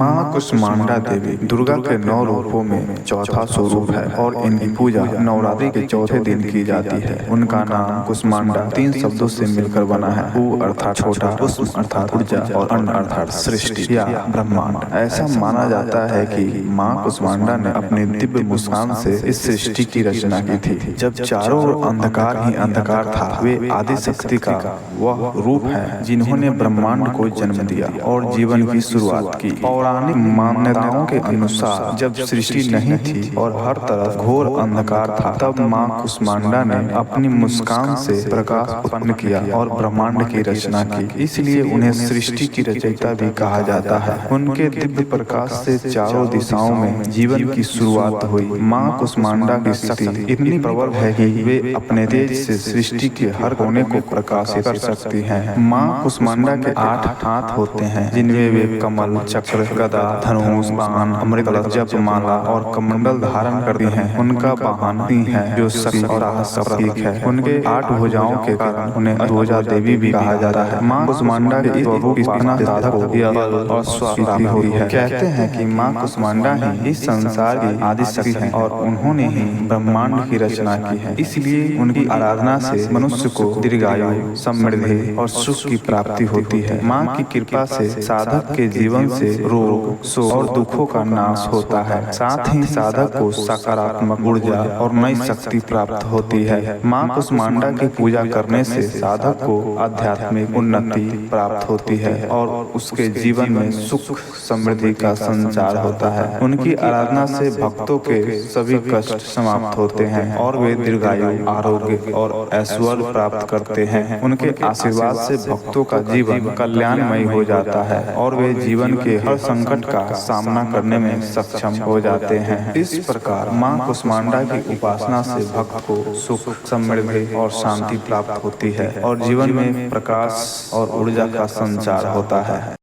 माँ कुष्मांडा देवी दुर्गा के 9 रूपों में चौथा स्वरूप है और इनकी पूजा नवरात्रि के चौथे दिन की जाती है। उनका नाम कुष्मांडा 3 शब्दों से मिलकर बना है। ऊ अर्थात छोटा, कुष्म अर्थात ऊर्जा और अंड अर्थात सृष्टि या ब्रह्मांड। ऐसा माना जाता है कि माँ कुष्मांडा ने अपनी दिव्य मुस्कान से इस सृष्टि की रचना की थी। जब चारों ओर अंधकार ही अंधकार था, वे आदि शक्ति का वह रूप है जिन्होंने ब्रह्मांड को जन्म दिया और जीवन की शुरुआत की। पौराणिक मान्यताओं के अनुसार जब सृष्टि नहीं थी और हर तरफ घोर अंधकार था, तब माँ कुष्मांडा ने अपनी मुस्कान से प्रकाश उत्पन्न किया और ब्रह्मांड की रचना की। इसलिए उन्हें सृष्टि की रचयिता भी कहा जाता है। उनके दिव्य प्रकाश से चारों दिशाओं में जीवन की शुरुआत हुई। माँ कुष्मांडा की शक्ति इतनी प्रबल है कि वे अपने तेज से सृष्टि के हर कोने को प्रकाशित कर सकती हैं। माँ कुष्मांडा के 8 हाथ होते हैं, जिनमें वे कमल, चक्र, गदा, धनुष, बाण, अमृत कलश, जप माला और कमंडल धारण करती हैं। उनका वाहन सिंह है, जो शक्ति और साहस का प्रतीक है। उनके 8 भुजाओं के कारण उन्हें ध्वजा देवी भी कहा जाता है। माँ कुष्मांडा के इस स्वरूप की स्थापना साधक को बल और स्वास्थ्य होती है। कहते हैं कि माँ कुष्मांडा ही इस संसार की आदि शक्ति है और उन्होंने ही ब्रह्मांड की रचना की है। इसलिए उनकी आराधना से मनुष्य को दीर्घायु, समृद्धि और सुख की प्राप्ति होती है। माँ की कृपा से साधक के जीवन से रोग, शोक और दुखों का नाश होता है। साथ ही साधक को सकारात्मक ऊर्जा और नई शक्ति प्राप्त होती है। माँ कुष्मांडा की पूजा करने से साधक को आध्यात्मिक उन्नति प्राप्त होती है और उसके जीवन में सुख समृद्धि का संचार होता है। उनकी आराधना से भक्तों के सभी कष्ट समाप्त होते हैं और वे दीर्घायु, आरोग्य और ऐश्वर्य प्राप्त करते हैं। उनके आशीर्वाद से भक्तों का जीवन कल्याणमय हो जाता है और वे जीवन के हर संकट का सामना करने में सक्षम हो जाते हैं। इस प्रकार माँ कुष्मांडा की उपासना से भक्त को सुख, समृद्धि और शांति प्राप्त होती है और जीवन में प्रकाश और ऊर्जा का संचार होता है।